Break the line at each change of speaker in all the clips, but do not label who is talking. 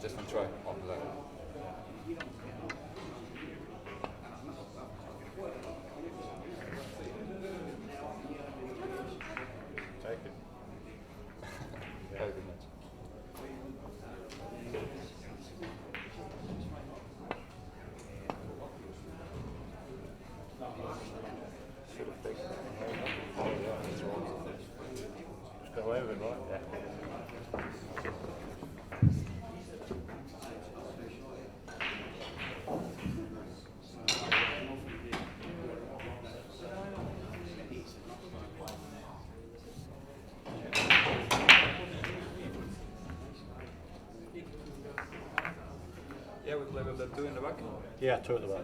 Just one try. On the left.
Take it.
Very good match.
Should have taken it. Oh yeah, that's wrong. Just go over it, right? Yeah.
Yeah, we play with the two in the back.
Yeah, two at the back.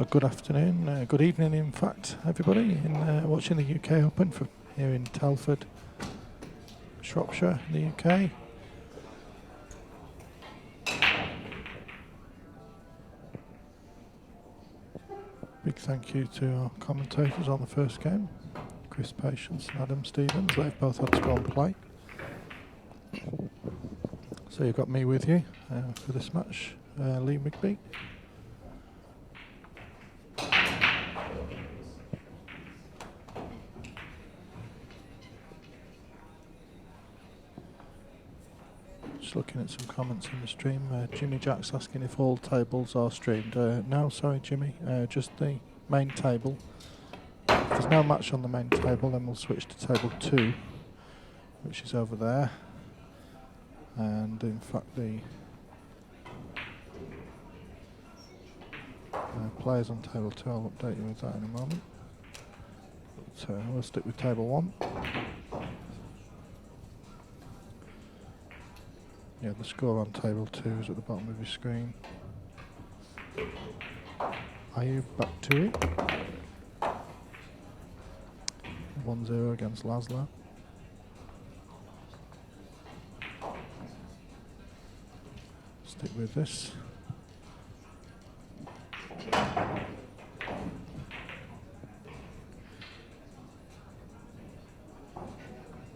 Good afternoon, good evening in fact, everybody, in watching the UK Open from here in Telford, Shropshire, in the UK. Big thank you to our commentators on the first game, Chris Patience and Adam Stevens. They've both had to go and play. So you've got me with you for this match, Lee McBee. Just looking at some comments in the stream. Jimmy Jack's asking if all tables are streamed. No, sorry Jimmy, just the main table. If there's no match on the main table, then we'll switch to table 2, which is over there. And in fact the players on table 2, I'll update you with that in a moment. But we'll stick with table 1. Yeah, the score on table 2 is at the bottom of your screen. Are you back to it? 1-0 against Laszlo. Stick with this.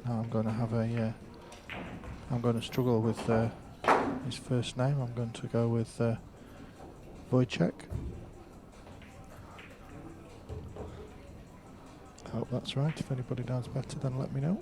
Now I'm going to have a I'm going to struggle with his first name. I'm going to go with Wojciech. I hope that's right. If anybody knows better, then let me know.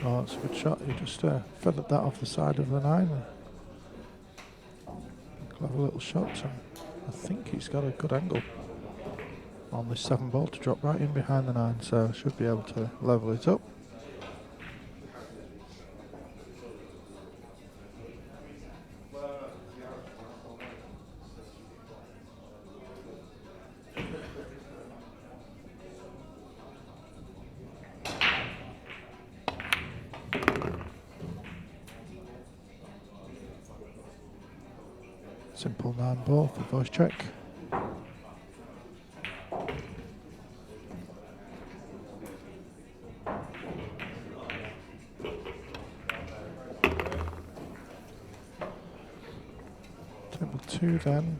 Oh, that's a good shot. You just feathered that off the side of the 9. Clever little shot. I think he's got a good angle on this 7 ball to drop right in behind the 9, so should be able to level it up. Simple 9 ball for Wojciech. Table 2 then,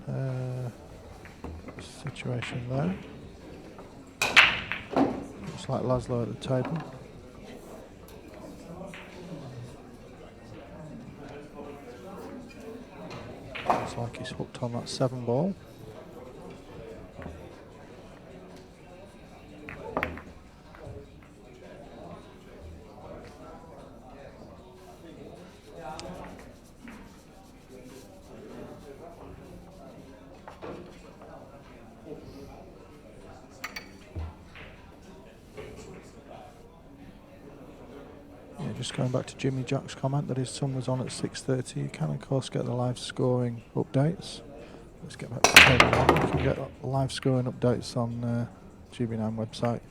situation there. Looks like Laszlo at the table. Looks like he's hooked on that 7 ball. Just going back to Jimmy Jack's comment that his son was on at 6:30. You can of course get the live scoring updates. Let's get back to table 1. You can get live scoring updates on GB9 website,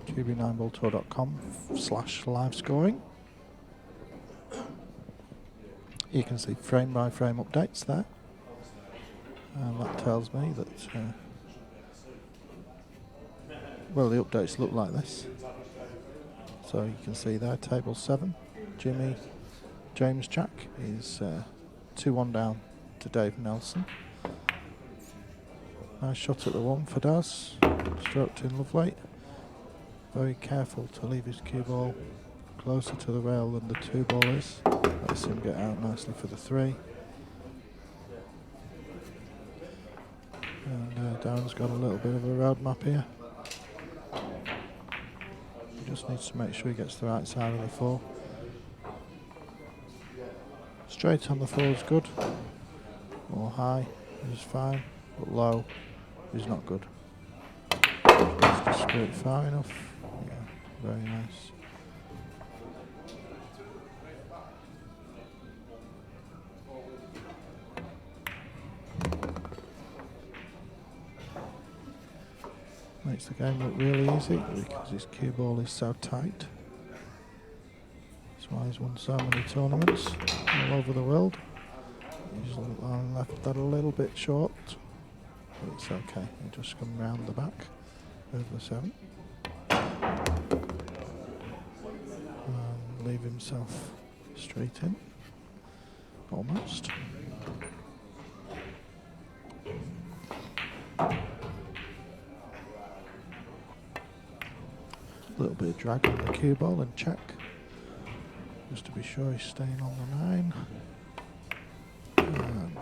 gb9balltour.com/live scoring. You can see frame by frame updates there, and that tells me that well, the updates look like this. So you can see there, table 7, James Jack is 2-1 down to Dave Nelson. Nice shot at the 1 for Daz, stroked in lovely. Very careful to leave his cue ball closer to the rail than the 2 ball is. Lets him get out nicely for the 3. And Darren's got a little bit of a road map here. He just needs to make sure he gets the right side of the 4. Straight on the 4 is good, or high is fine, but low is not good. Just to scoot far enough. Yeah, very nice. Makes the game look really easy because his cue ball is so tight. That's why he's won so many tournaments all over the world. He's left that a little bit short, but it's okay. He'll just come round the back over the 7 and leave himself straight in, almost. A little bit of drag on the cue ball and check, just to be sure he's staying on the 9. And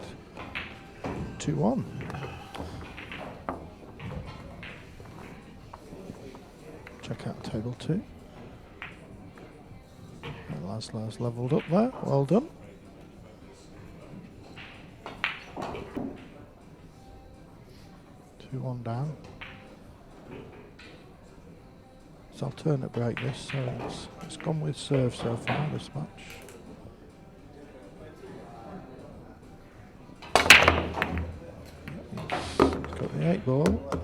2-1. Check out table 2. And Laszlo's levelled up there. Well done. Two-one down. It's alternate break this, so it's gone with serve so far this match. He's got the 8 ball.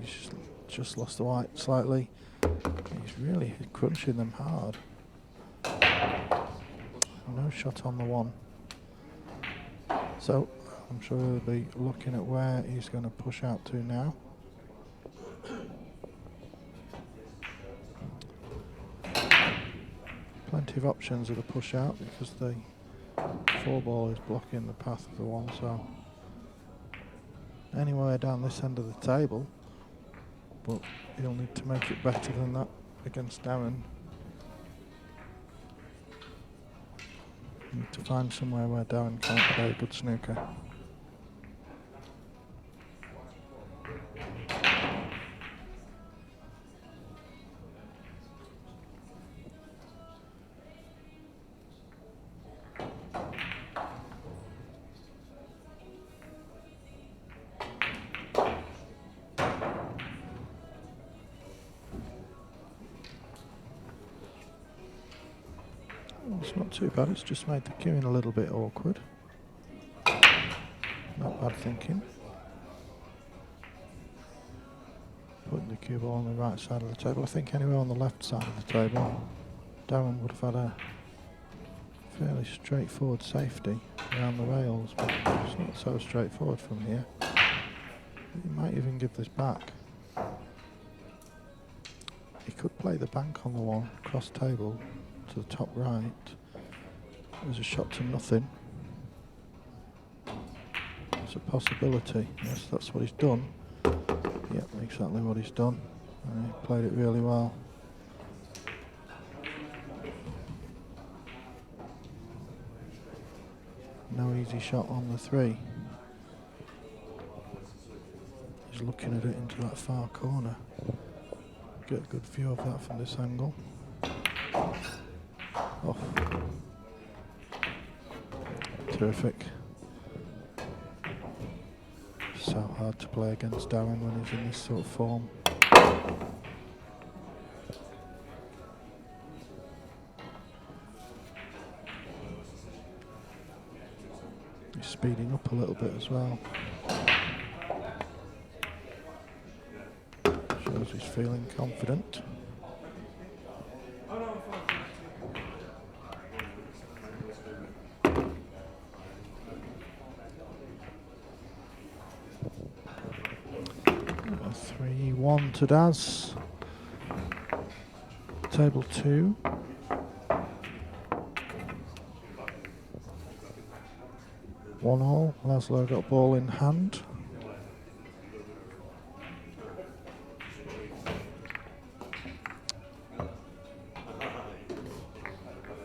He's just lost the white slightly. He's really crunching them hard. No shot on the 1. So I'm sure he'll be looking at where he's going to push out to now. Plenty of options of the push out because the 4 ball is blocking the path of the 1, so anywhere down this end of the table, but he'll need to make it better than that against Darren. Need to find somewhere where Darren can't play good snooker. It's not too bad, it's just made the queuing a little bit awkward. Not bad thinking. Putting the cue ball on the right side of the table. I think anywhere on the left side of the table, Darren would have had a fairly straightforward safety around the rails, but it's not so straightforward from here. He might even give this back. He could play the bank on the 1, cross table to the top right. There's a shot to nothing. It's a possibility. Yes, that's what he's done. Yep, exactly what he's done. And he played it really well. No easy shot on the 3. He's looking at it into that far corner. Get a good view of that from this angle. Off. Terrific. So hard to play against Darren when he's in this sort of form. He's speeding up a little bit as well. Shows he's feeling confident. One to Daz. Table 2. One all. Laszlo got ball in hand.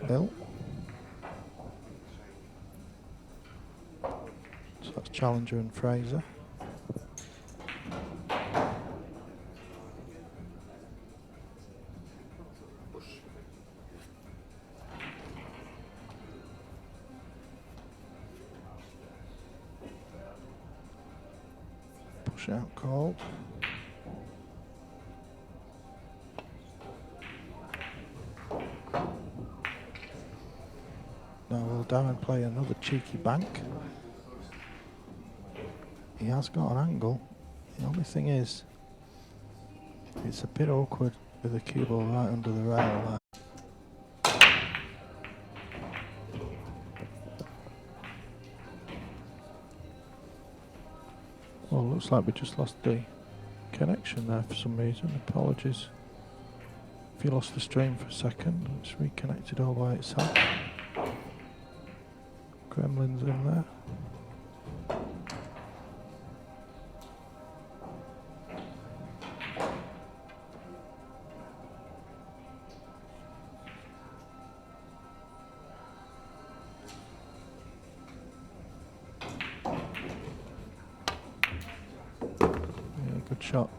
Bill. So that's Challenger and Fraser. Push out called. Now will Darren play another cheeky bank? He has got an angle. The only thing is, it's a bit awkward with the cue ball right under the rail there. Well, looks like we just lost the connection there for some reason. Apologies if you lost the stream for a second. It's reconnected all by itself. Gremlins in there. Yeah, good shot.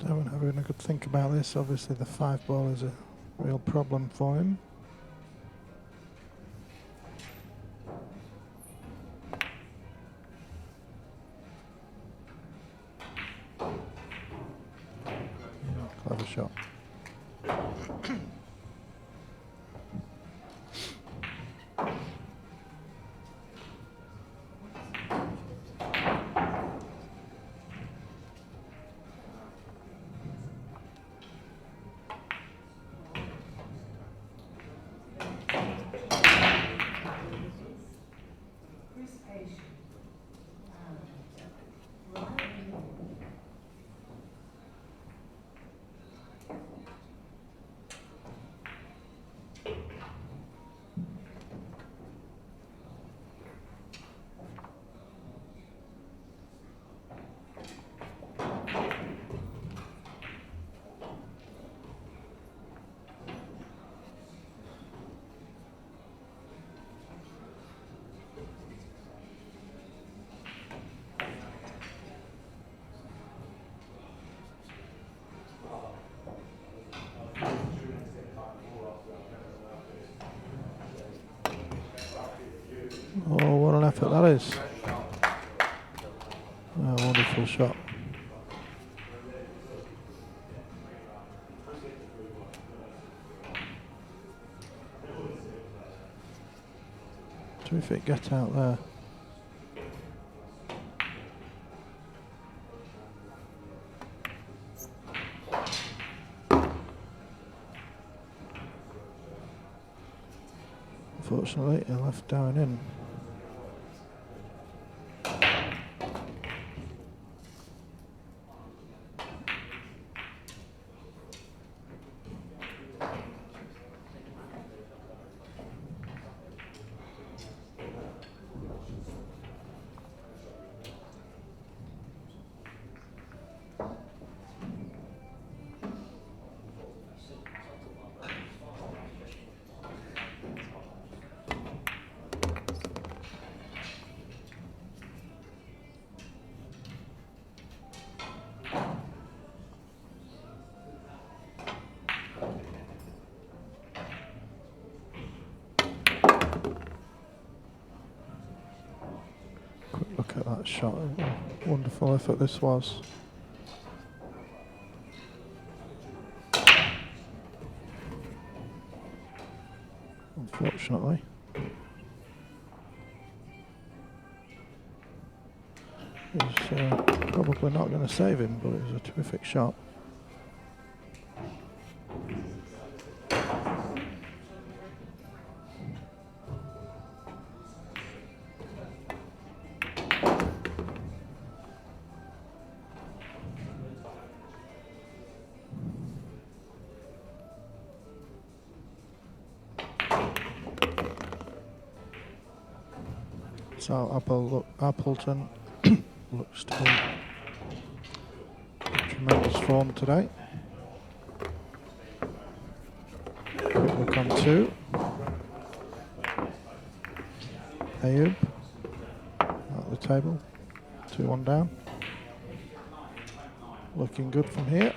Darren having a good think about this. Obviously the 5 ball is a real problem for him. Clever shot. Oh, what an effort that is. Oh, wonderful shot. Terrific get out there. Unfortunately, he left Darren in. Look at that shot. What a wonderful effort this was. Unfortunately. He's probably not going to save him, but it was a terrific shot. So Appleton looks to be in tremendous form today. Quick look on 2. Ayub at the table, 2-1 down. Looking good from here.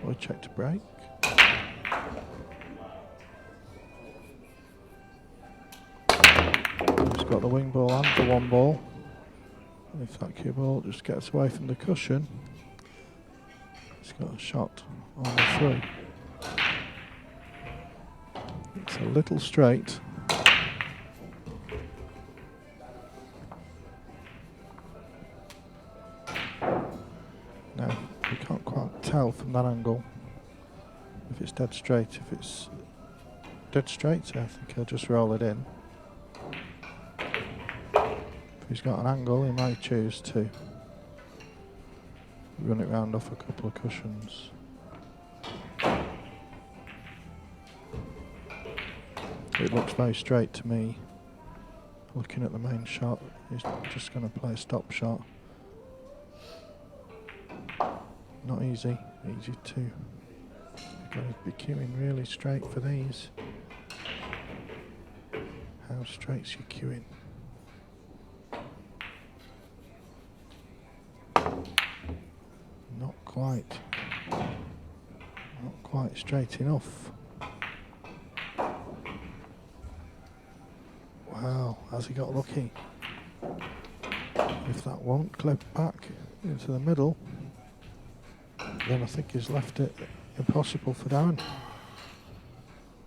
Wojciech to break. He's got the wing ball and the 1 ball. If that cue ball just gets away from the cushion, he's got a shot on the 3. It's a little straight. Now, you can't quite tell from that angle if it's dead straight. If it's dead straight, I think he'll just roll it in. If he's got an angle, he might choose to run it round off a couple of cushions. It looks very straight to me. Looking at the main shot, he's just going to play a stop shot. Not easy to. You've got to be cueing really straight for these. How straight's your cueing? Not quite straight enough. Wow, has he got lucky? If that won't clip back into the middle, then I think he's left it impossible for Darren.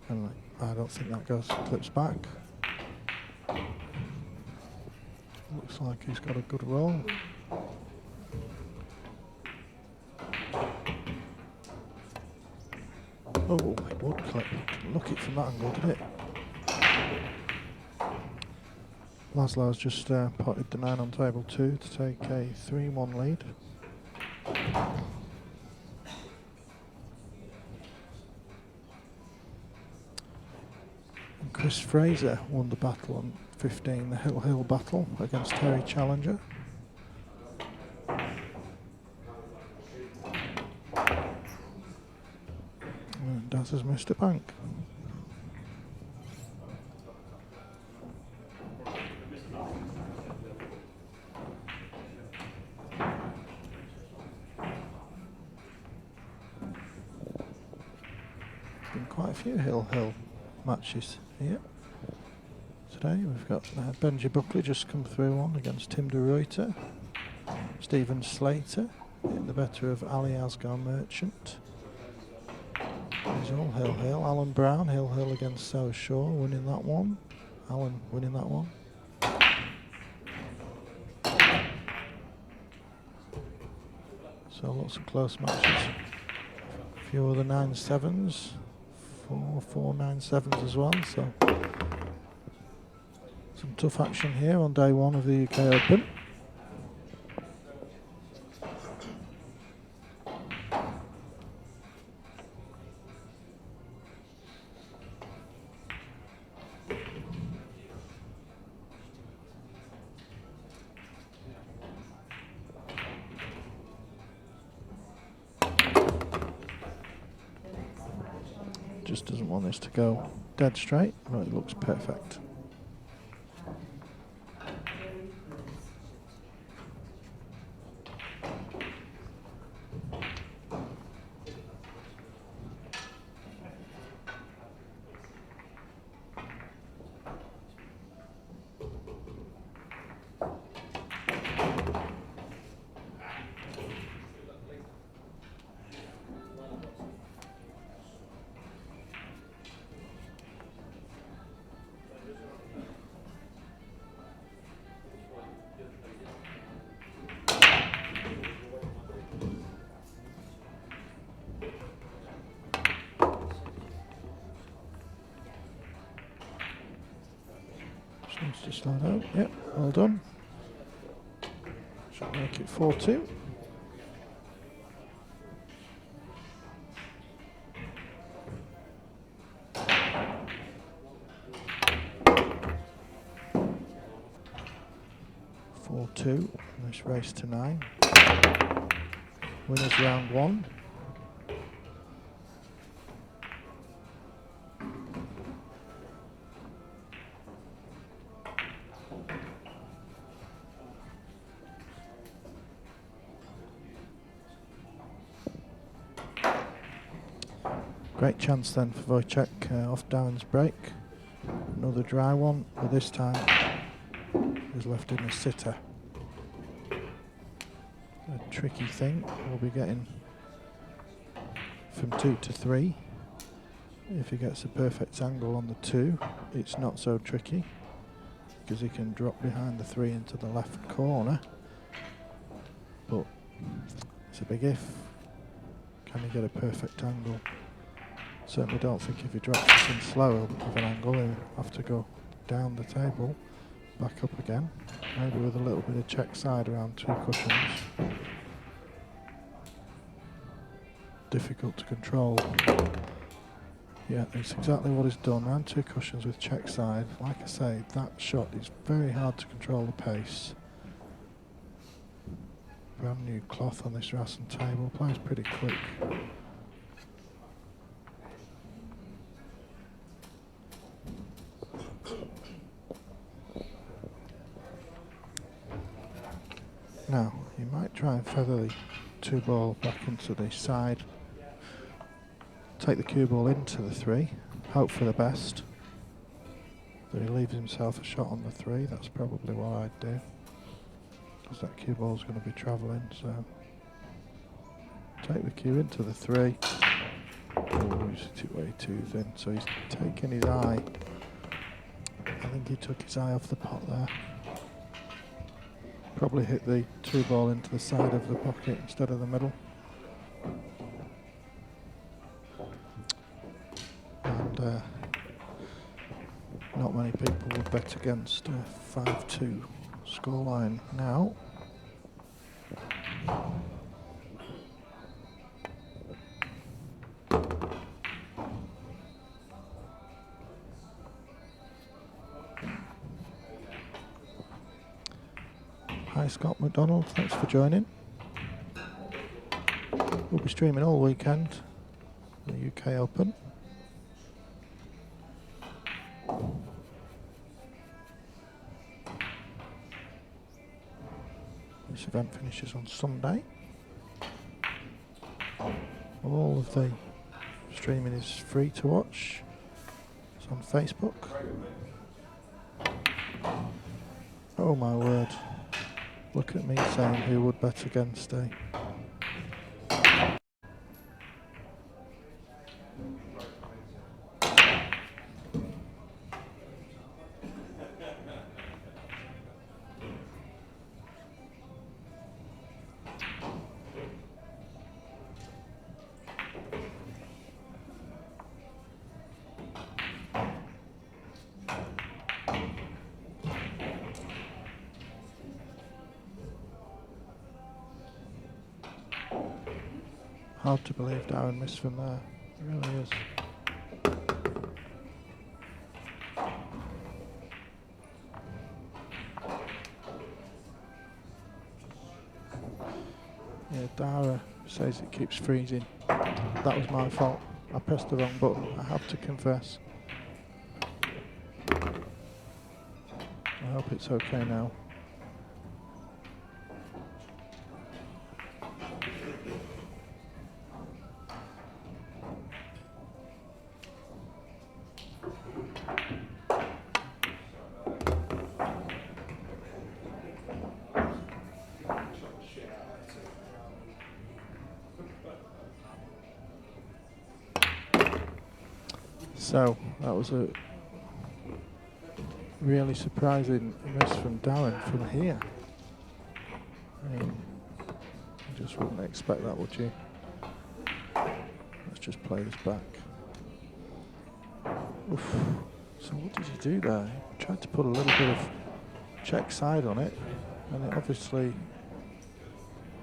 And I don't think that clips back. Looks like he's got a good roll. Oh, it would clip. Didn't look it from that angle, did it? Laszlo's just potted the 9 on table 2 to take a 3-1 lead. And Chris Fraser won the battle on 15, the Hill battle against Terry Challenger. And Daz has missed a bank. been quite a few Hill matches here today. We've got Benji Buckley just come through one against Tim de Ruyter. Stephen Slater getting the better of Ali Asghar Merchant. He's all Hill. Alan Brown, Hill against South Shore, winning that one. Alan winning that one. So lots of close matches. A few other 9-7s. 4 9-7s as well. So some tough action here on day one of the UK Open. Just doesn't want this to go dead straight, but it looks perfect. Needs to slow down. Yep, well done. Should make it 4-2. Nice race to 9. Winners round 1. Great chance then for Wojciech off Darren's break. Another dry one, but this time he's left in a sitter. A tricky thing, we'll be getting from 2 to 3. If he gets a perfect angle on the 2, it's not so tricky because he can drop behind the 3 into the left corner. But it's a big if. Can he get a perfect angle? Certainly don't think if he drops this in slow he'll have an angle. He'll have to go down the table, back up again, maybe with a little bit of check side around 2 cushions. Difficult to control. Yeah, it's exactly what he's done, around 2 cushions with check side. Like I say, that shot is very hard to control the pace. Brand new cloth on this Rassen table, plays pretty quick. Now, you might try and feather the 2 ball back into the side. Take the cue ball into the 3, hope for the best. That he leaves himself a shot on the 3, that's probably what I'd do. Because that cue ball's going to be travelling, so. Take the cue into the 3. Oh, he's hit it way too thin, so he's taken his eye. I think he took his eye off the pot there. Probably hit the 2 ball into the side of the pocket instead of the middle. And not many people would bet against a 5-2 scoreline now. Hi Scott McDonald, thanks for joining. We'll be streaming all weekend, the UK Open. This event finishes on Sunday. All of the Streaming is free to watch. It's on Facebook. Oh my word. Look at me saying who would bet against a... Hard to believe Darren missed from there. It really is. Yeah, Dara says it keeps freezing. That was my fault. I pressed the wrong button, I have to confess. I hope it's okay now. So, that was a really surprising miss from Darren from here. I mean, you just wouldn't expect that, would you? Let's just play this back. Oof. So what did you do there? You tried to put a little bit of check side on it, and it obviously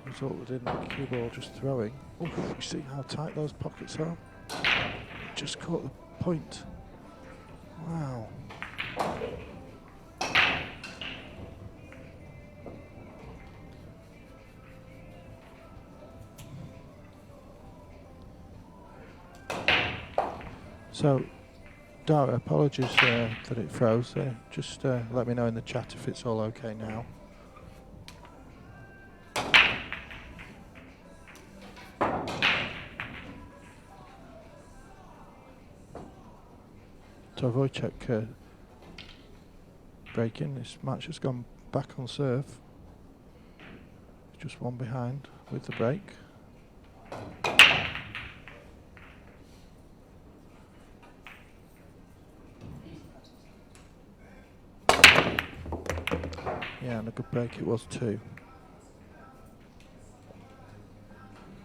resulted in the cue ball just throwing. Oof, you see how tight those pockets are? Just caught the point. Wow. So, Dara, apologies that it froze. Just let me know in the chat if it's all okay now. So Wojciech breaking. This match has gone back on serve. Just one behind with the break. Yeah, and a good break it was too.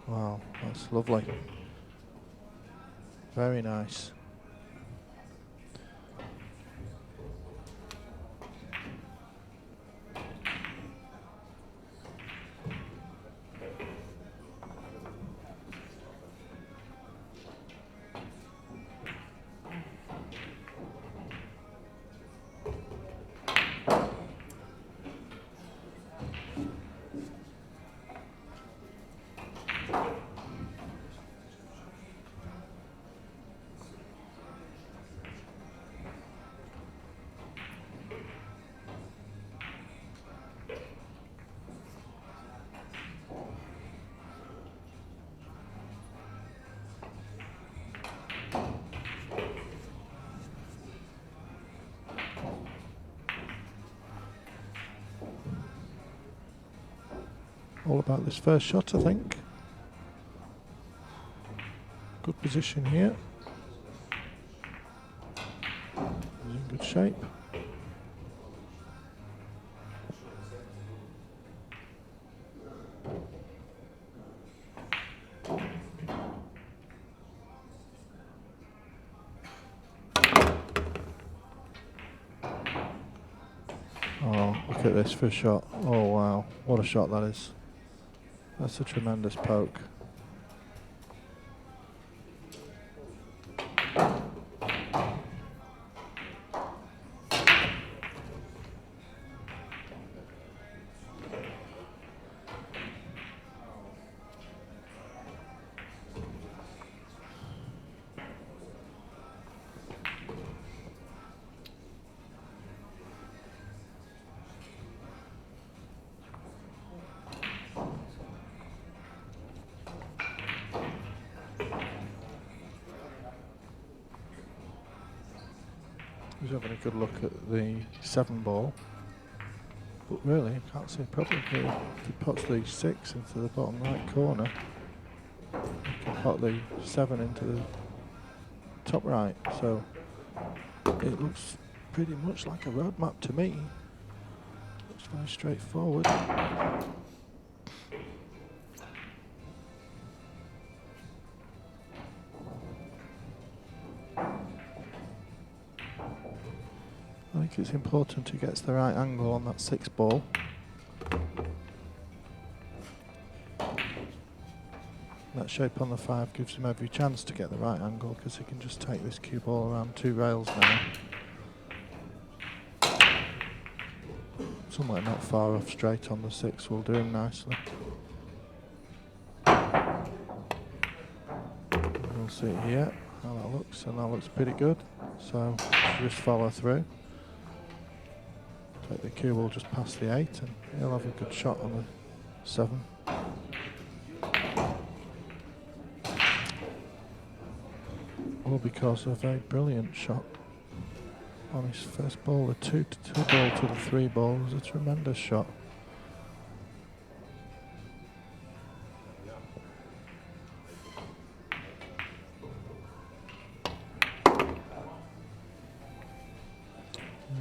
Wow, that's lovely. Very nice. All about this first shot, I think. Good position here. He's in good shape. Oh, look at this first shot. Oh wow, what a shot that is. That's a tremendous poke. He's having a good look at the 7 ball. But really, I can't see a problem here. If he puts the 6 into the bottom right corner, he can put the 7 into the top right. So it looks pretty much like a roadmap to me. Looks very straightforward. I think it's important to get the right angle on that 6 ball. That shape on the 5 gives him every chance to get the right angle because he can just take this cue ball around 2 rails now. Somewhere not far off straight on the 6 will do him nicely. We'll see here how that looks, and that looks pretty good. So just follow through. Take the cue ball just past the 8 and he'll have a good shot on the 7. All because of a brilliant shot on his first ball. The 2 ball to the 3 ball was a tremendous shot.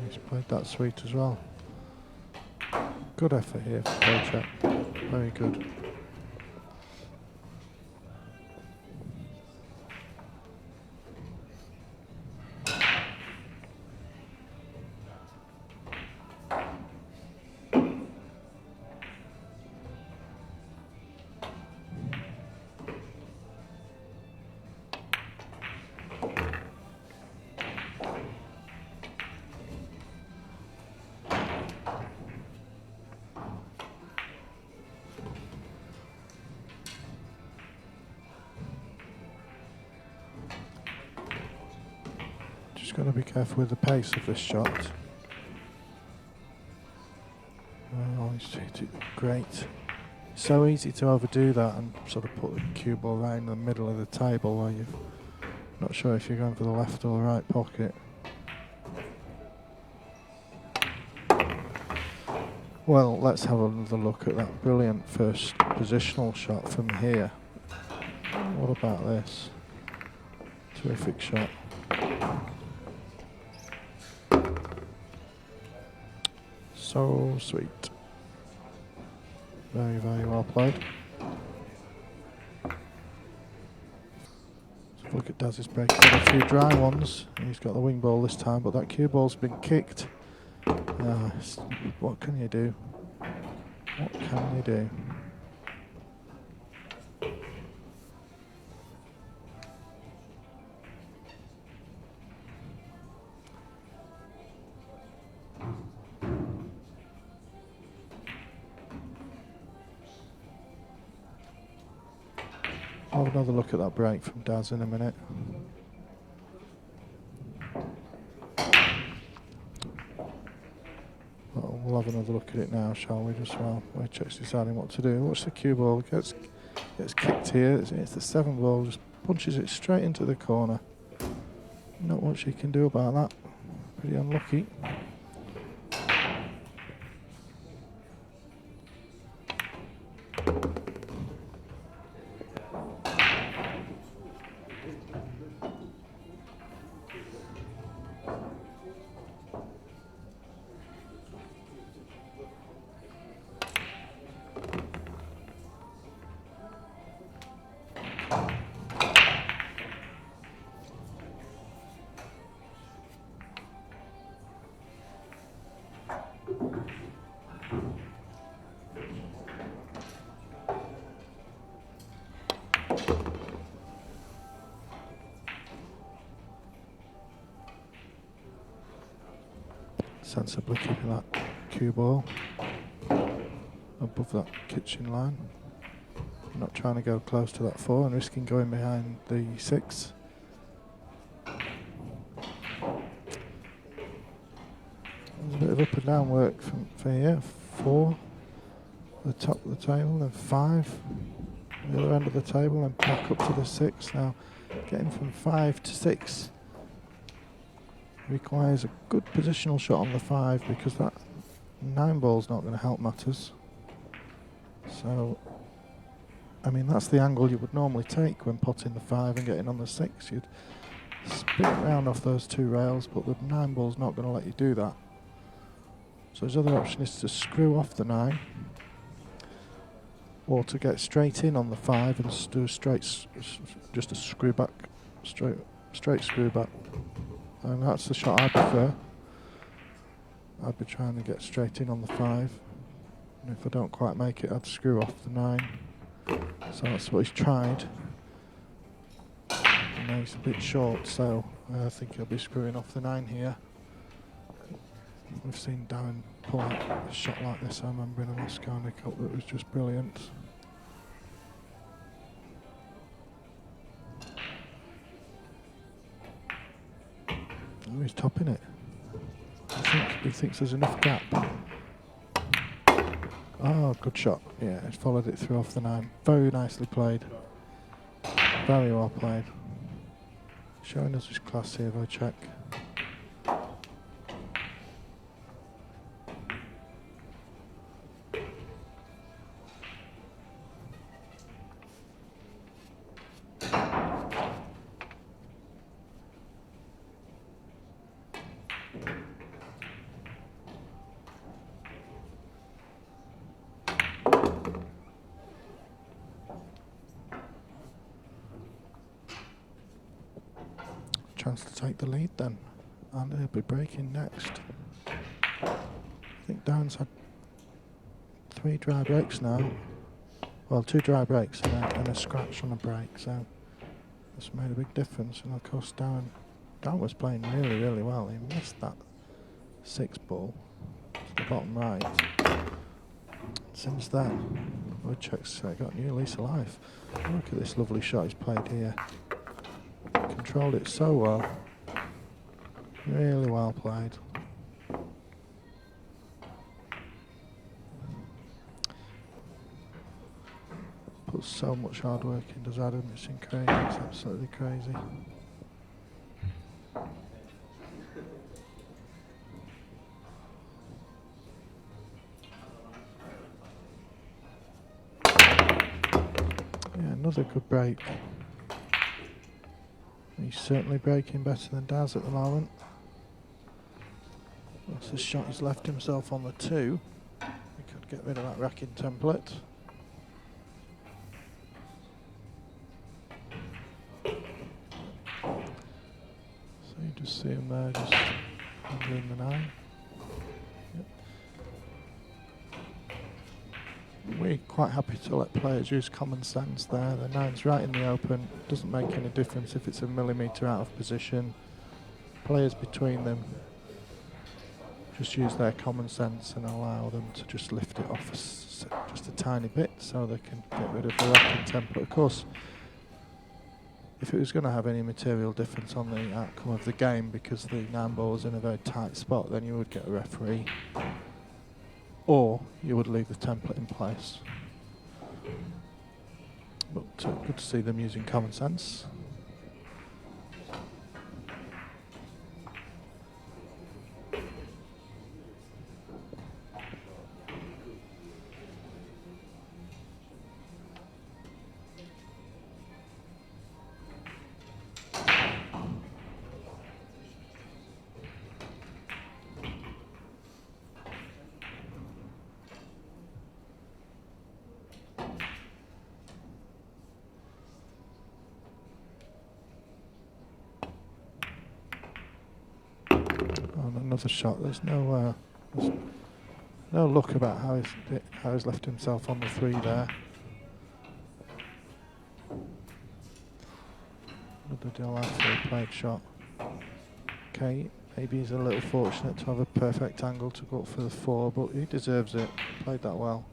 He's played that sweet as well. Good effort here for Wojciech. Very good. Just got to be careful with the pace of this shot. Oh, he's hit it great. So easy to overdo that and sort of put the cue ball right in the middle of the table where you're not sure if you're going for the left or the right pocket. Well, let's have another look at that brilliant first positional shot from here. What about this? Terrific shot. So sweet. Very, very well played. Let's look at Daz's break. He's got a few dry ones. He's got the wing ball this time, but that cue ball's been kicked. What can you do? What can you do? I'll have another look at that break from Daz in a minute. Well, we'll have another look at it now, shall we? Just while Wojciech's deciding what to do. Watch the cue ball. Gets kicked here. It's the 7 ball. Just punches it straight into the corner. Not much he can do about that. Pretty unlucky. Sensibly keeping that cue ball above that kitchen line. Not trying to go close to that 4 and risking going behind the 6. There's a bit of up and down work for here. 4, the top of the table, then 5, the other end of the table, and back up to the 6. Now getting from 5 to 6 requires a good positional shot on the 5 because that 9 ball's not going to help matters. So, I mean, that's the angle you would normally take when potting the 5 and getting on the 6. You'd spin it round off those 2 rails, but the 9 ball's not going to let you do that. So his other option is to screw off the 9, or to get straight in on the 5 and do just a screw back, straight screw back. And that's the shot I prefer. I'd be trying to get straight in on the 5. And if I don't quite make it, I'd screw off the 9. So that's what he's tried. And now he's a bit short, so I think he'll be screwing off the 9 here. We've seen Darren pull out a shot like this, I remember, in a Moscow Cup that was just brilliant. Oh, he's topping it. He thinks there's enough gap. Oh, good shot. Yeah, he's followed it through off the 9. Very nicely played. Very well played. Showing us his class here, Wojciech. Chance to take the lead then, and he'll be breaking next. I think Darren's had 3 dry breaks now. Well, 2 dry breaks and a scratch on a break, so that's made a big difference. And of course, Darren was playing really, really well. He missed that 6 ball to the bottom right. Since then, Wojciech's got a new lease of life. Look at this lovely shot he's played here. Controlled it so well. Really well played. Puts so much hard work in, does Adam. It's crazy. It's absolutely crazy. Yeah, another good break. He's certainly breaking better than Daz at the moment. That's the shot he's left himself on the 2. We could get rid of that racking template. So you just see him there, just handling the 9. We're quite happy to let players use common sense there. The 9's right in the open. Doesn't make any difference if it's a millimetre out of position. Players between them just use their common sense and allow them to just lift it off just a tiny bit so they can get rid of the racking template. Of course, if it was going to have any material difference on the outcome of the game because the 9 ball was in a very tight spot, then you would get a referee. Or you would leave the template in place. But good to see them using common sense. Another shot. There's no look about how he's left himself on the 3 there. Another delightfully played shot. Okay, maybe he's a little fortunate to have a perfect angle to go up for the 4, but he deserves it. Played that well.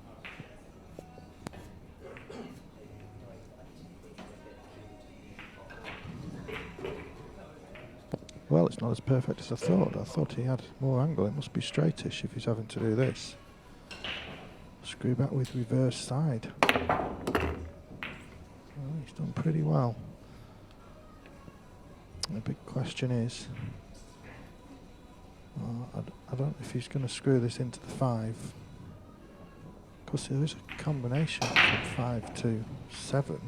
Well, it's not as perfect as I thought. I thought he had more angle. It must be straightish if he's having to do this. Screw back with reverse side. Oh, he's done pretty well. The big question is, I don't know if he's going to screw this into the 5. Because there is a combination from 5 to 7.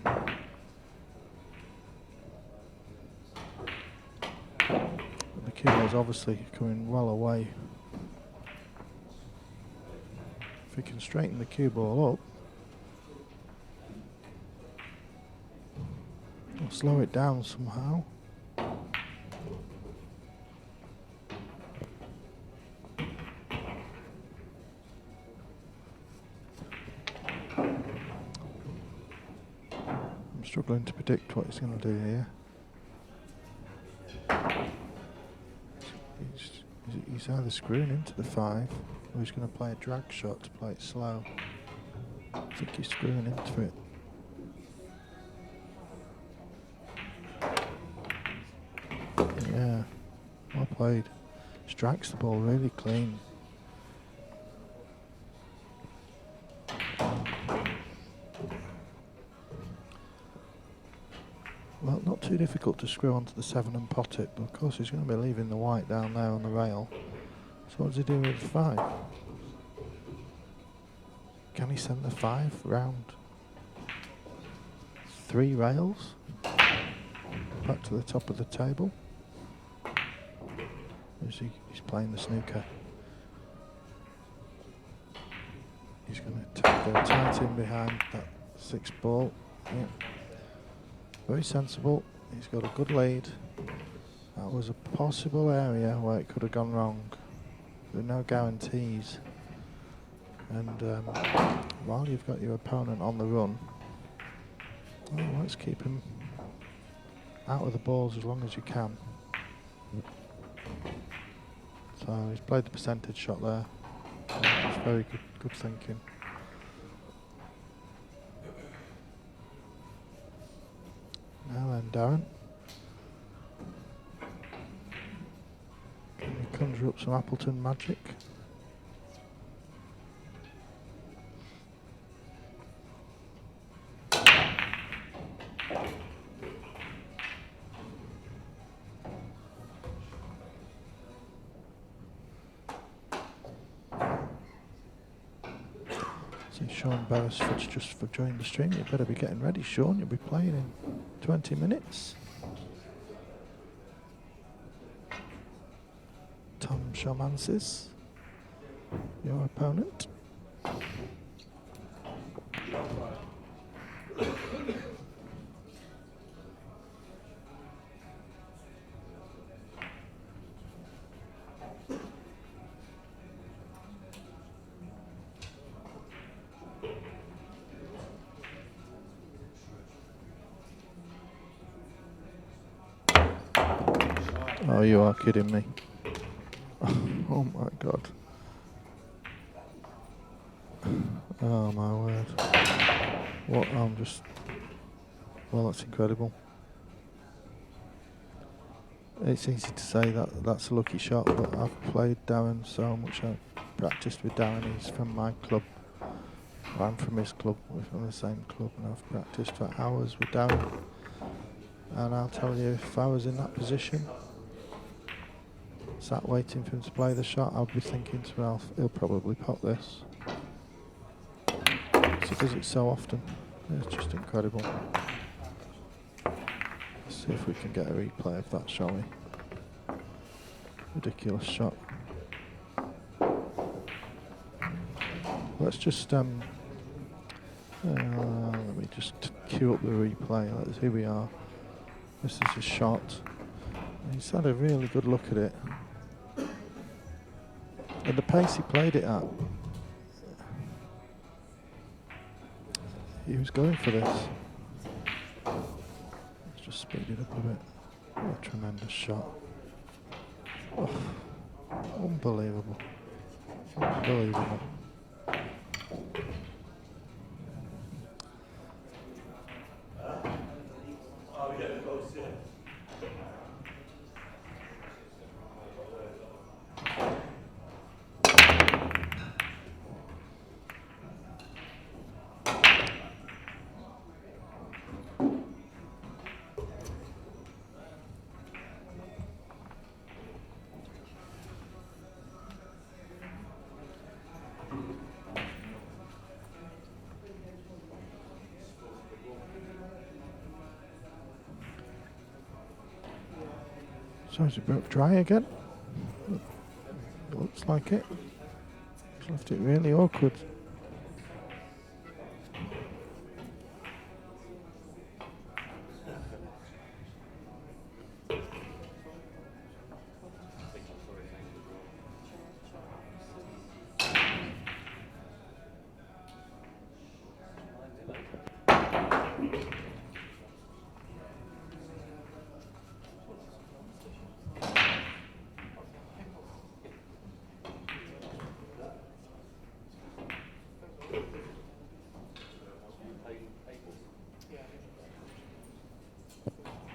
The cue ball is obviously coming well away. If we can straighten the cue ball up, or slow it down somehow. I'm struggling to predict what he's going to do here. He's either screwing into the 5 or he's going to play a drag shot to play it slow. I think he's screwing into it. Yeah, well played. Strikes the ball really clean. Well, not too difficult to screw onto the 7 and pot it, but of course he's going to be leaving the white down there on the rail. So what does he do with the 5? Can he send the 5 round 3 rails? Back to the top of the table? He's playing the snooker. He's going to go tight in behind that 6 ball. Yeah. Very sensible. He's got a good lead. That was a possible area where it could have gone wrong. There are no guarantees. And while you've got your opponent on the run, well, let's keep him out of the balls as long as you can. So he's played the percentage shot there. It's very good thinking. Now then, Darren. Can you conjure up some Appleton magic? Sean Beresford's just for joining the stream. You better be getting ready, Sean. You'll be playing in 20 minutes. Tom Shamansis, your opponent. Oh, you are kidding me. Oh my God. Oh my word. What, well, that's incredible. It's easy to say that that's a lucky shot, but I've played Darren so much. I've practiced with Darren. He's from my club. I'm from his club. We're from the same club, and I've practiced for hours with Darren. And I'll tell you, if I was in that position, sat waiting for him to play the shot, I'd be thinking to myself, he'll probably pot this. He does it so often. It's just incredible. Let's see if we can get a replay of that, shall we? Ridiculous shot. Let's just let me just cue up the replay. Here we are. This is a shot. He's had a really good look at it. And the pace he played it at, he was going for this. Let's just speed it up a bit. What a tremendous shot. Oh, unbelievable. Unbelievable. So is it about dry again? It looks like it. It's left it really awkward.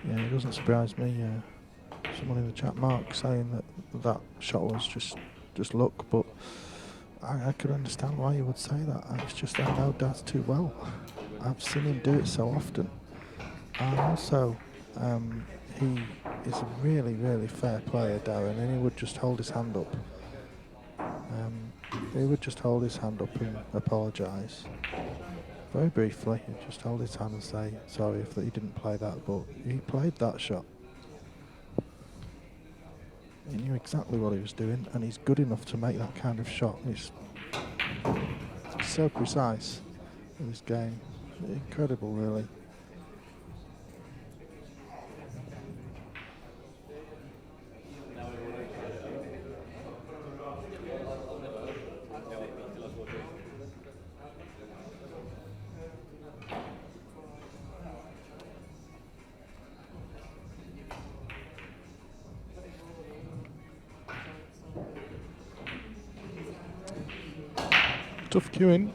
Yeah, it doesn't surprise me. Someone in the chat, Mark, saying that shot was just luck, but I could understand why you would say that. It's just I know Daz too well. I've seen him do it so often, and also he is a really, really fair player, Darren, and he would just hold his hand up. He would just hold his hand up and apologise. Very briefly, he'd just hold his hand and say sorry if he didn't play that, but he played that shot. He knew exactly what he was doing, and he's good enough to make that kind of shot. He's so precise in this game. Incredible, really. Tough queuing.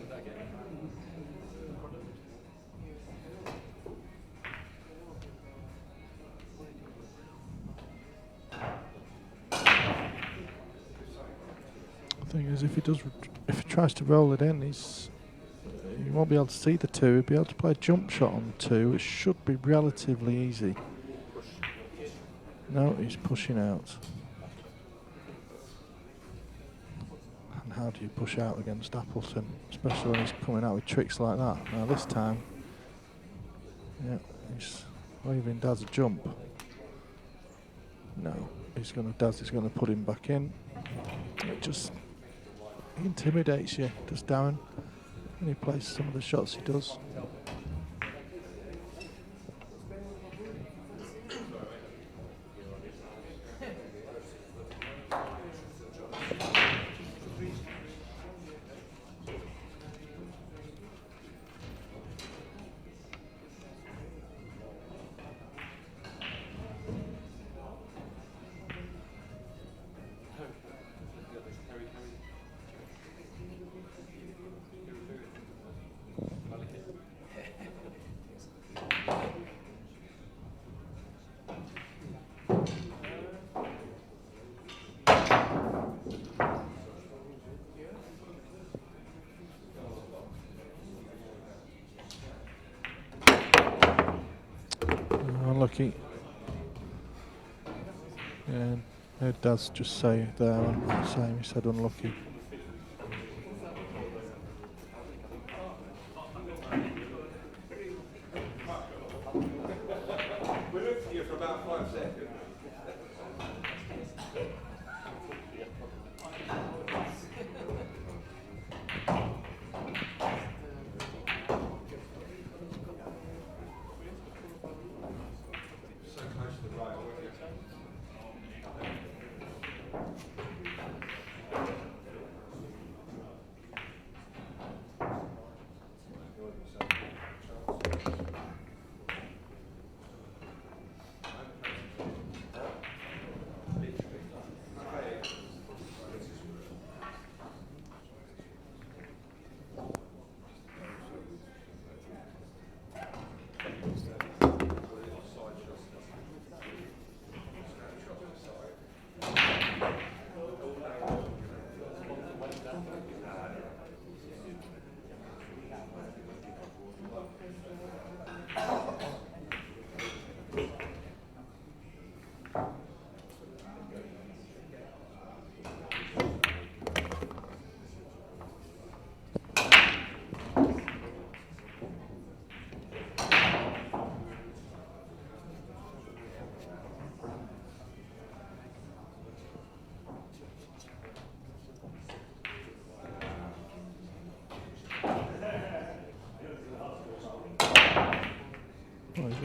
The thing is, if he tries to roll it in, he won't be able to see the two. He'll be able to play a jump shot on two. It should be relatively easy. No, he's pushing out. And how do you push out against Appleton, especially when he's coming out with tricks like that? Now this time, yeah, he's waving Daz a jump. No, Daz is going to put him back in. It just intimidates you, does Darren, when he plays some of the shots he does. Unlucky. Yeah, it does just say there, same, he said unlucky.
We looked at you for about 5 seconds.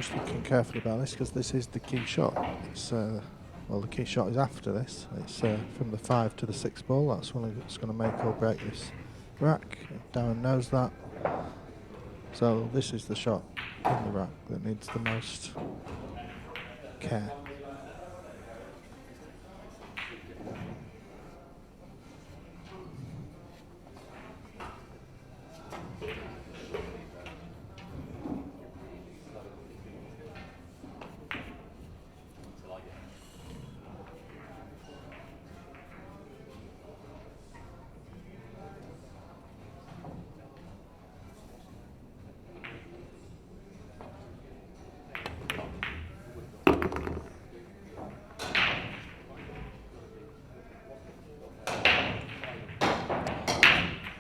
just looking carefully about this because this is the key shot. It's well, the key shot is after this. It's from the 5 to the 6 ball. That's one that's going to make or break this rack. Darren knows that. So this is the shot in the rack that needs the most care.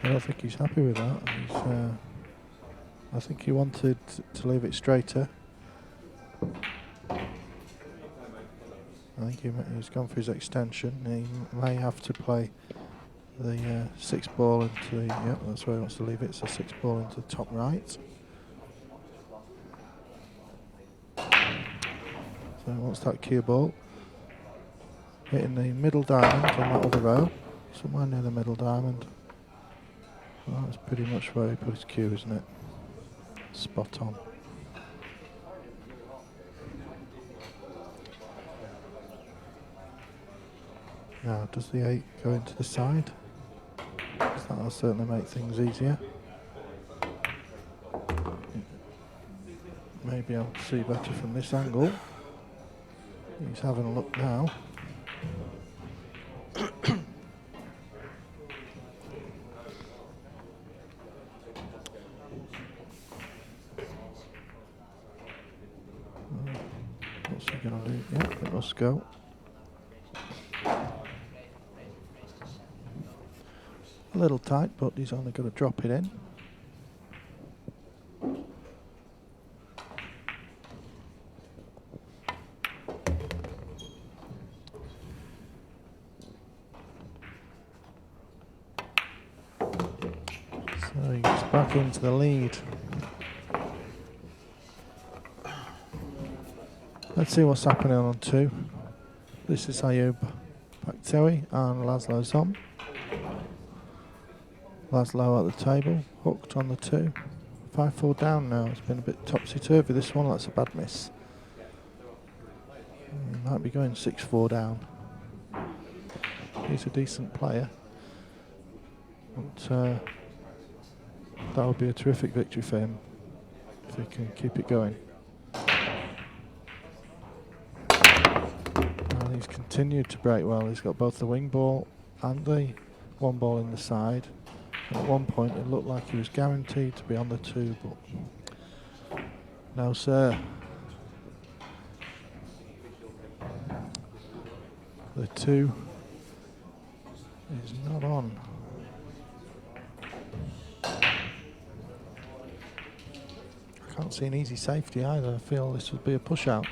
I don't think he's happy with that. I think he wanted to leave it straighter. I think he's gone for his extension. He may have to play the 6 ball into the, yep, that's where he wants to leave it. It's a 6 ball into the top right. So he wants that cue ball. Hitting the middle diamond on that other row, somewhere near the middle diamond. Well, that's pretty much where he put his cue, isn't it? Spot on. Now, does the 8 go into the side? That'll certainly make things easier. Maybe I'll see better from this angle. He's having a look now. What's he going to do? Yeah, it must go. A little tight, but he's only going to drop it in. So he's back into the lead. Let's see what's happening on 2. This is Ayub Bakhtawi and Laszlo Zom. Laszlo at the table, hooked on the 2. 5-4 down now. It's been a bit topsy-turvy this one. That's a bad miss. He might be going 6-4 down. He's a decent player. But that would be a terrific victory for him if he can keep it going. And he's continued to break well. He's got both the wing ball and the 1 ball in the side. At one point it looked like he was guaranteed to be on the 2, but no sir. The 2 is not on. I can't see an easy safety either. I feel this would be a push out.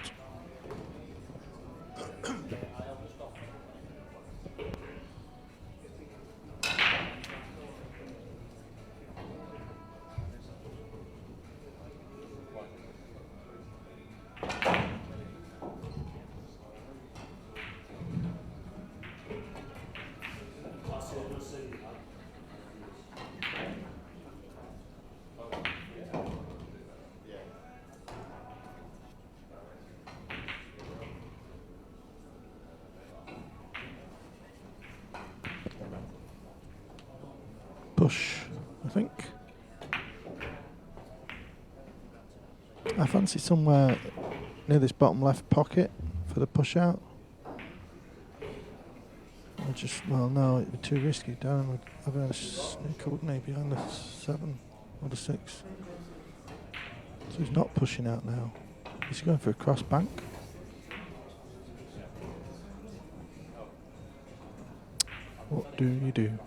Push, I think. I fancy somewhere near this bottom left pocket for the push out. I just, well, no, it'd be too risky. Darren would have a sneaker, wouldn't he, behind the 7 or the 6. So he's not pushing out now. Is he going for a cross bank? What do you do?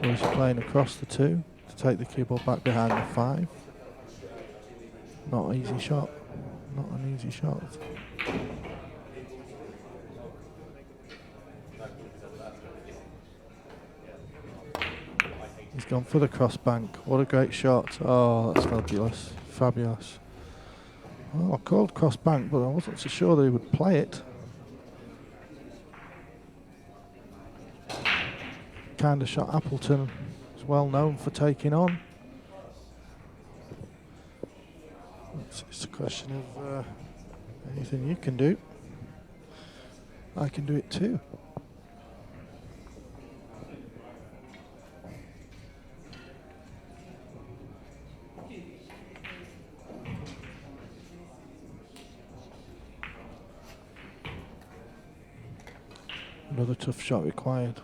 Or is he playing across the 2 to take the cue ball back behind the 5? Not an easy shot. Not an easy shot. He's gone for the cross bank. What a great shot. Oh, that's fabulous. Fabulous. Oh, I called cross bank, but I wasn't so sure that he would play it. Kind of shot Appleton is well known for taking on. It's a question of anything you can do. I can do it too. Another tough shot required.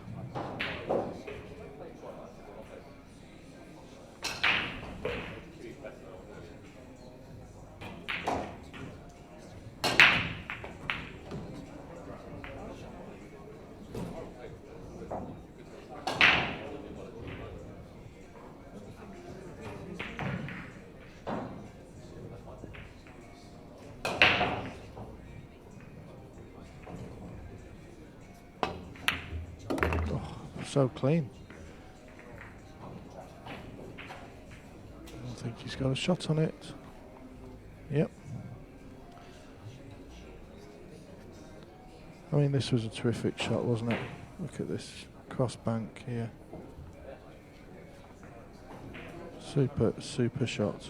So clean. I don't think he's got a shot on it. Yep. I mean, this was a terrific shot, wasn't it? Look at this cross bank here. Super, super shot.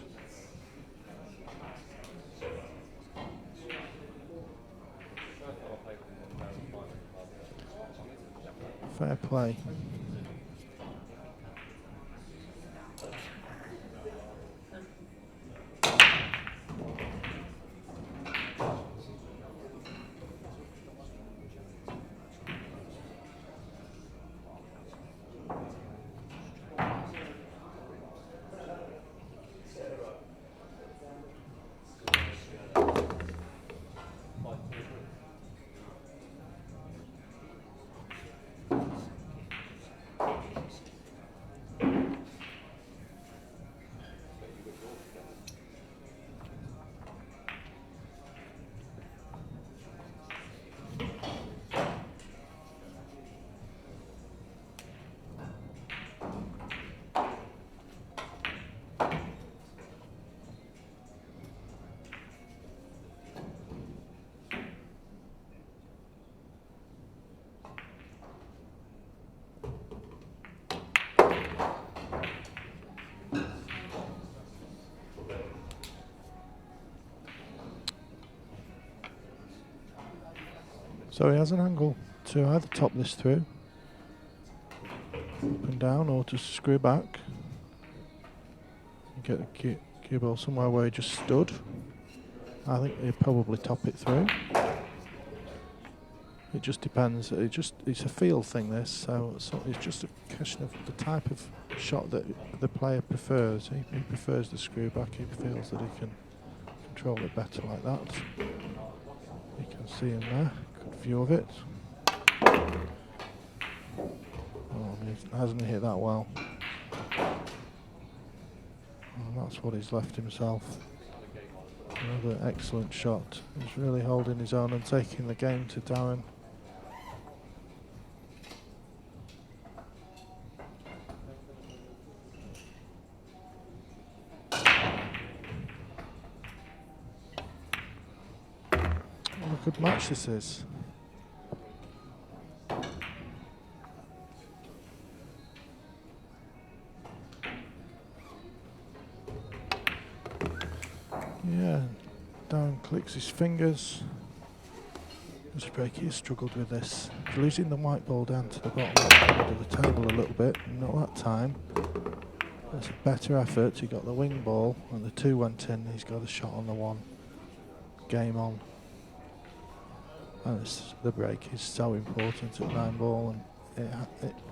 Fair play. So he has an angle to either top this through, up and down, or to screw back. Get the cue ball somewhere where he just stood. I think he'll probably top it through. It just depends. It's a feel thing, this. So it's just a question of the type of shot that the player prefers. He prefers the screw back. He feels that he can control it better like that. You can see him there. Good view of it. Oh, he hasn't hit that well. And that's what he's left himself. Another excellent shot. He's really holding his own and taking the game to Darren. What a good match this is. Yeah, Darren clicks his fingers. This break, he has struggled with this. He's losing the white ball down to the bottom of the table a little bit. Not that time. That's a better effort. He got the wing ball and the two went in. He's got a shot on the one. Game on. And the break is so important at 9 ball, and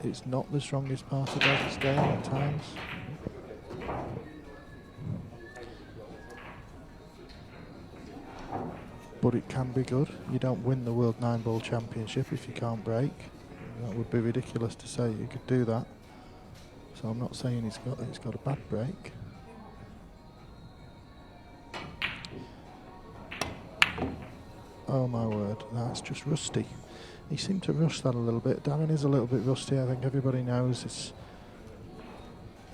it's not the strongest part of David's game at times. But it can be good. You don't win the World 9 Ball Championship if you can't break. That would be ridiculous to say you could do that. So I'm not saying he's got a bad break. Oh my word, that's just rusty. He seemed to rush that a little bit. Darren is a little bit rusty. I think everybody knows it's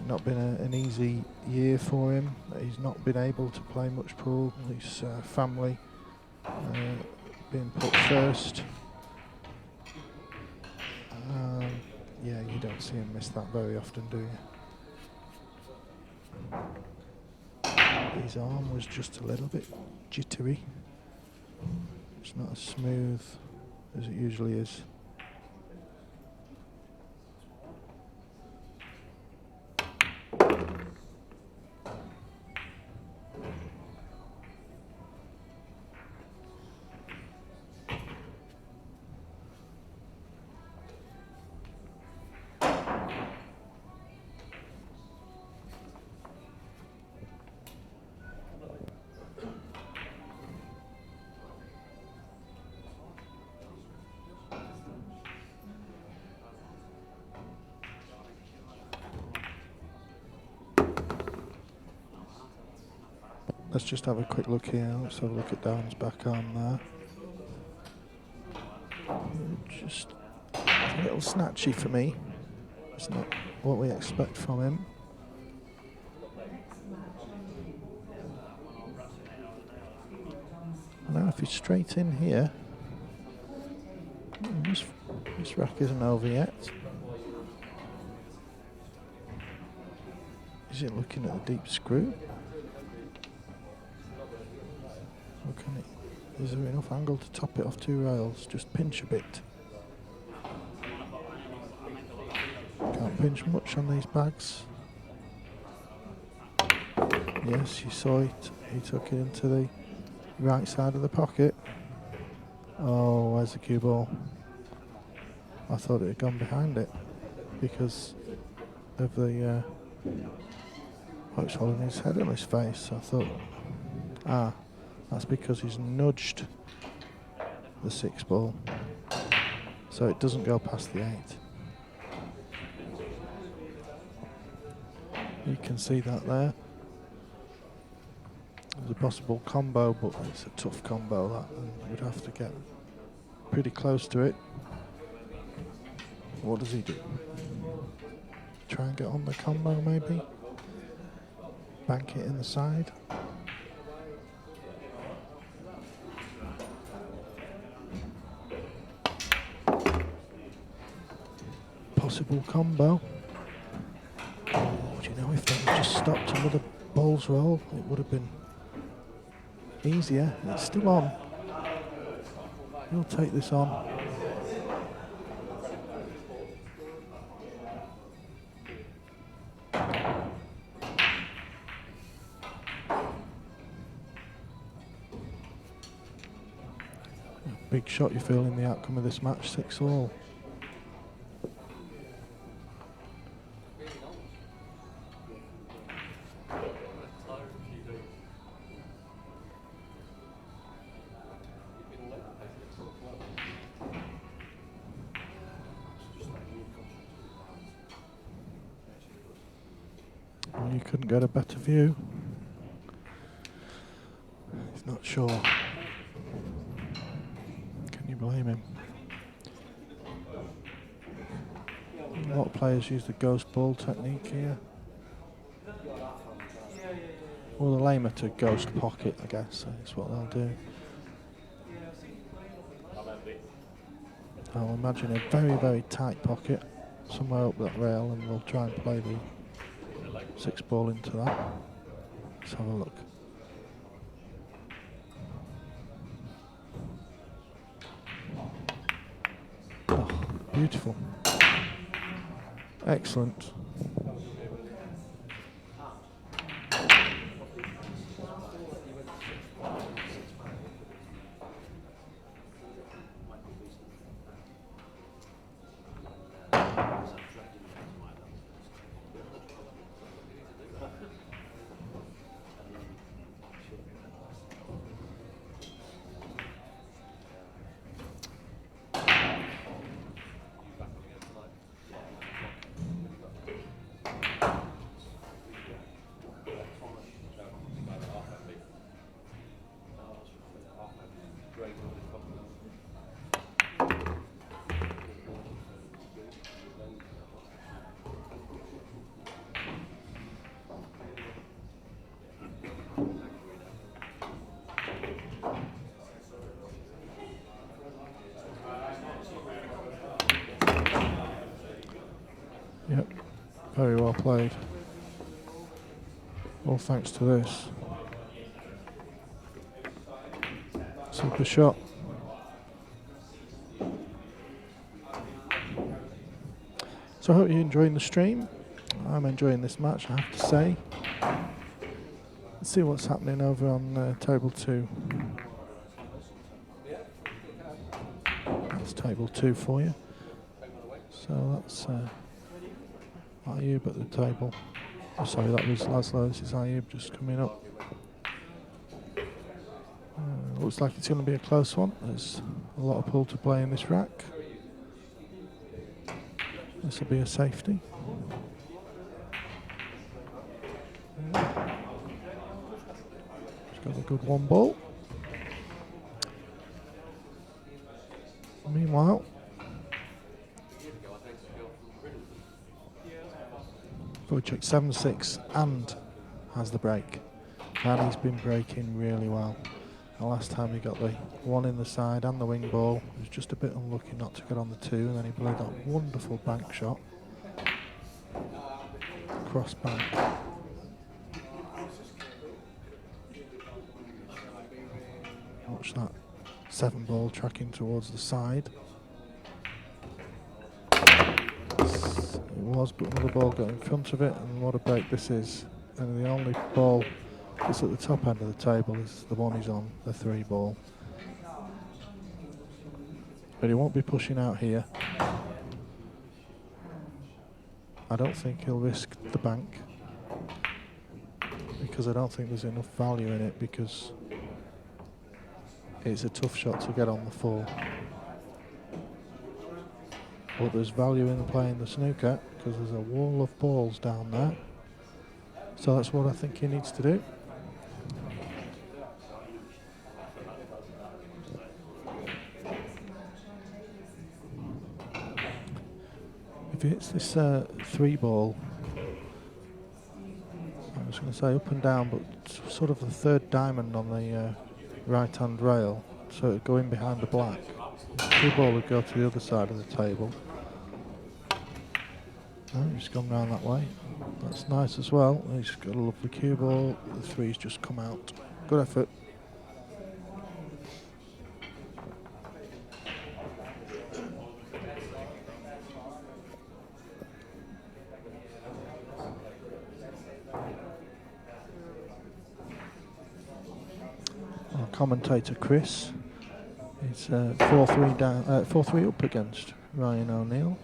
not been an easy year for him. He's not been able to play much pool. His family being put first. Yeah, you don't see him miss that very often, do you? His arm was just a little bit jittery. It's not as smooth as it usually is. Let's just have a quick look here. Let's have a look at Darren's back arm there. Just a little snatchy for me. It's not what we expect from him. Now if he's straight in here, this rack isn't over yet. Is he looking at the deep screw? Is there enough angle to top it off 2 rails? Just pinch a bit. Can't pinch much on these bags. Yes, you saw it. He took it into the right side of the pocket. Oh, where's the cue ball? I thought it had gone behind it because of the oh, it's holding his head on his face. I thought, that's because he's nudged the 6 ball, so it doesn't go past the 8. You can see that there. There's a possible combo, but it's a tough combo that, and we'd have to get pretty close to it. What does he do? Try and get on the combo maybe? Bank it in the side? Possible combo. Oh, do you know, if they had just stopped another ball's roll, it would have been easier. It's still on. He'll take this on. Big shot you feel in the outcome of this match, 6-all. Well, you couldn't get a better view. He's not sure. Blame him. A lot of players use the ghost ball technique here. Or the lamer to ghost pocket, I guess, is what they'll do. I'll imagine a very, very tight pocket somewhere up that rail, and they'll try and play the 6 ball into that. Let's have a look. Beautiful. Excellent. Very well played. All thanks to this. Super shot. So I hope you're enjoying the stream. I'm enjoying this match, I have to say. Let's see what's happening over on table 2. That's table 2 for you. So that's Ayub at the table. Oh, sorry, that was Laszlo. This is Ayub just coming up. Looks like it's going to be a close one. There's a lot of pull to play in this rack. This will be a safety. He's got a good one ball. Meanwhile, Wojciech 7-6 and has the break. And he's been breaking really well. The last time he got the one in the side and the wing ball, he was just a bit unlucky not to get on the 2, and then he played that wonderful bank shot. Cross bank. Watch that 7 ball tracking towards the side. It was, but another ball got in front of it, and what a break this is. And the only ball that's at the top end of the table is the one he's on, the 3 ball. But he won't be pushing out here. I don't think he'll risk the bank, because I don't think there's enough value in it, because it's a tough shot to get on the 4. But there's value in playing the snooker, because there's a wall of balls down there. So that's what I think he needs to do. If he hits this 3 ball, I was going to say up and down, but sort of the 3rd diamond on the right hand rail, so it would go in behind the black. The 2 ball would go to the other side of the table. Oh, he's gone round that way. That's nice as well. He's got a lovely cue ball. The 3's just come out. Good effort. Our commentator Chris is 4-3 down, 4-3 up against Ryan O'Neill.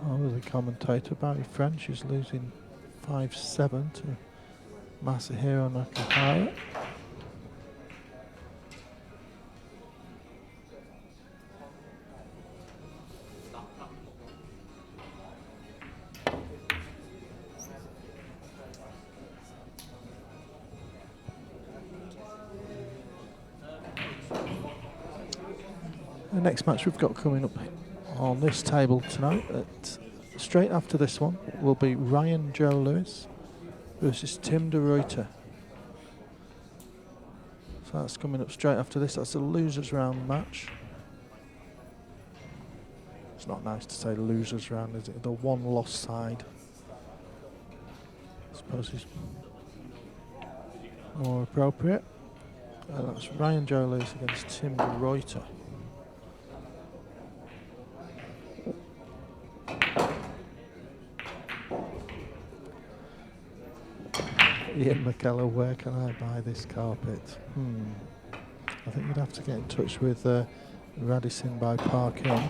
Oh, the commentator Barry French is losing 5-7 to Masahiro Nakahara. The next match we've got coming up on this table tonight, straight after this one, will be Ryan Joe Lewis versus Tim de Ruyter. So that's coming up straight after this. That's a losers round match. It's not nice to say losers round, is it? The one loss side. I suppose it's more appropriate. That's Ryan Joe Lewis against Tim de Ruyter. Ian McKellar, where can I buy this carpet? I think you'd have to get in touch with Radisson by Park Inn,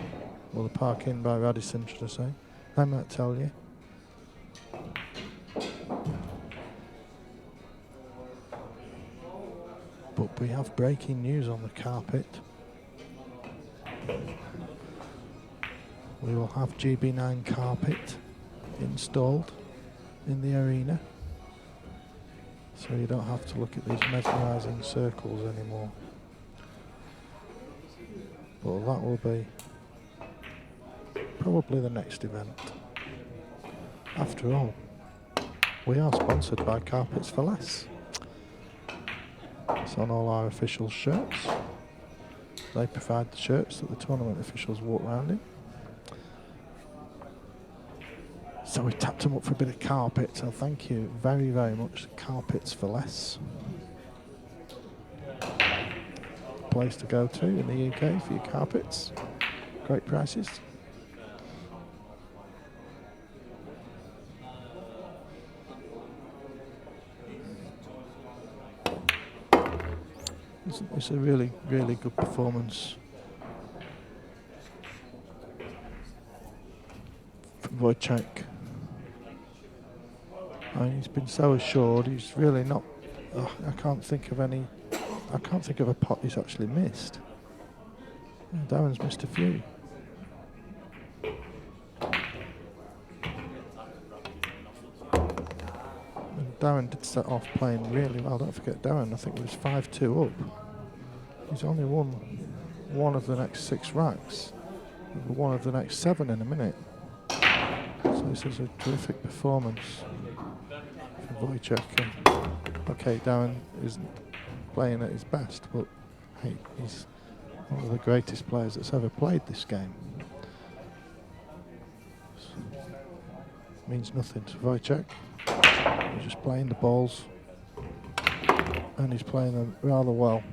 or the Park Inn by Radisson, should I say. They might tell you. But we have breaking news on the carpet. We will have GB9 carpet installed in the arena. So you don't have to look at these mesmerising circles anymore. But that will be probably the next event. After all, we are sponsored by Carpets for Less. It's on all our official shirts. They provide the shirts that the tournament officials walk around in. So we tapped them up for a bit of carpet, so thank you very, very much. Carpets for less. Place to go to in the UK for your carpets. Great prices. It's a really, really good performance from Wojciech. I mean, he's been so assured. He's really not. I can't think of any. I can't think of a pot he's actually missed. Darren's missed a few. And Darren did set off playing really well. Don't forget Darren, I think it was 5-2 up. He's only won one of the next 6 racks. One of the next 7 in a minute. So this is a terrific performance from Wojciech. Okay, Darren isn't playing at his best, but hey, he's one of the greatest players that's ever played this game. Means nothing to Wojciech. He's just playing the balls, and he's playing them rather well.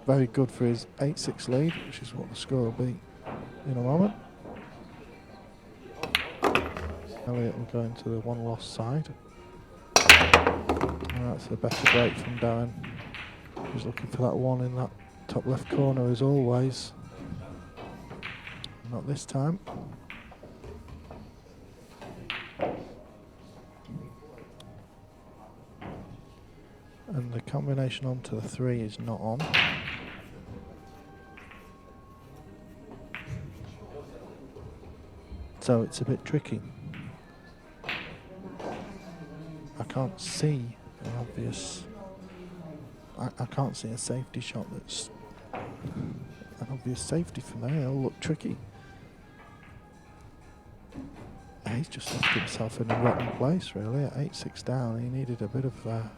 Very good for his 8-6 lead, which is what the score will be in a moment. Elliott will go into the 1-loss side. And that's a better break from Darren. He's looking for that one in that top left corner as always. Not this time. And the combination onto the 3 is not on. So it's a bit tricky. I can't see an obvious. I can't see a safety shot that's an obvious safety for me. It'll look tricky. He's just left himself in a rotten place, really. At 8-6 down, he needed a bit of a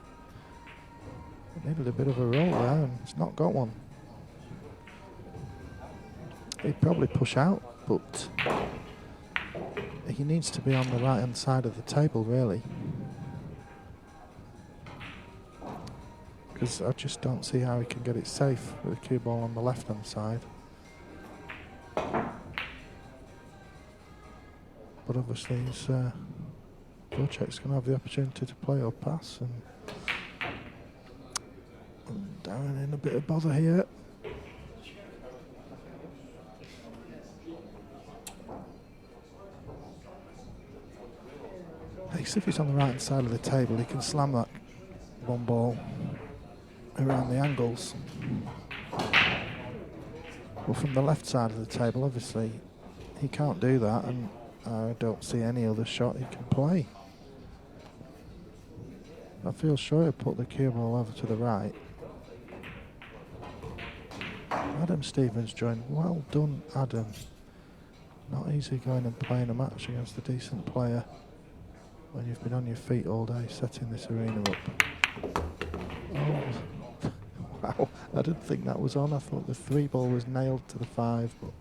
roll there, and he's not got one. He'd probably push out, but he needs to be on the right-hand side of the table, really. Because I just don't see how he can get it safe with a cue ball on the left-hand side. But obviously, Wojciech's going to have the opportunity to play or pass, and Darren in a bit of bother here. If he's on the right-hand side of the table, he can slam that one ball around the angles. But from the left side of the table, obviously, he can't do that, and I don't see any other shot he can play. I feel sure he'll put the cue ball over to the right. Adam Stevens joined. Well done, Adam. Not easy going and playing a match against a decent player when you've been on your feet all day setting this arena up. Oh, wow, I didn't think that was on. I thought the 3 ball was nailed to the 5, but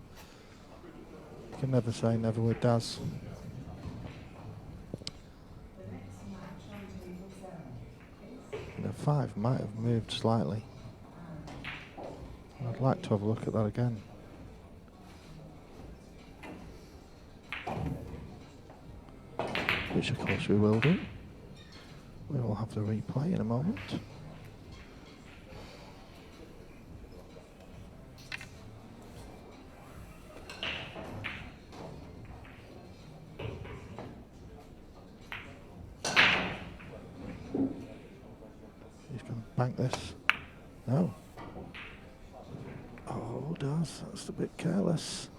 you can never say never with Daz. The 5 might have moved slightly. I'd like to have a look at that again. Which of course we will do. We will have the replay in a moment. He's going to bank this. No. Oh, does. That's a bit careless.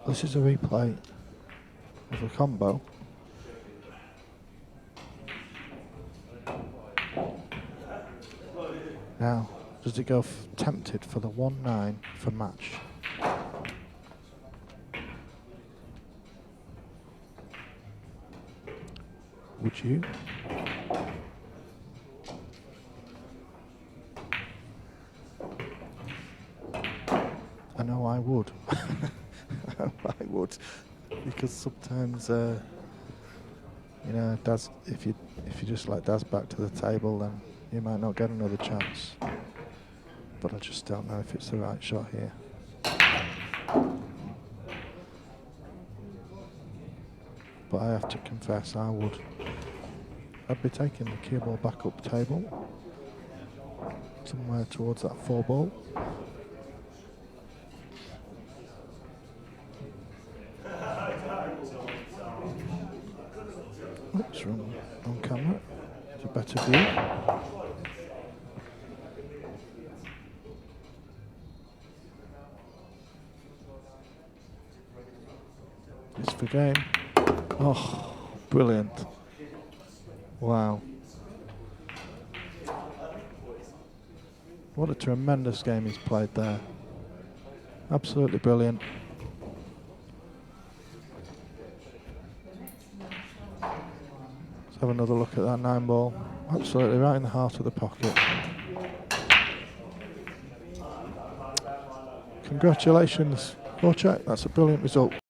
This is a replay of a combo. Now, does it go tempted for the 1-9 for match? Would you? I know I would. I would, because sometimes, you know, Daz, if you just let Daz back to the table, then you might not get another chance. But I just don't know if it's the right shot here. But I have to confess, I'd be taking the cue ball back up table, somewhere towards that 4 ball. Oops, wrong on camera. It's a better view. It's for game. Oh, brilliant. Wow. What a tremendous game he's played there. Absolutely brilliant. Let's have another look at that 9 ball. Absolutely right in the heart of the pocket. Congratulations, Wojciech. That's a brilliant result.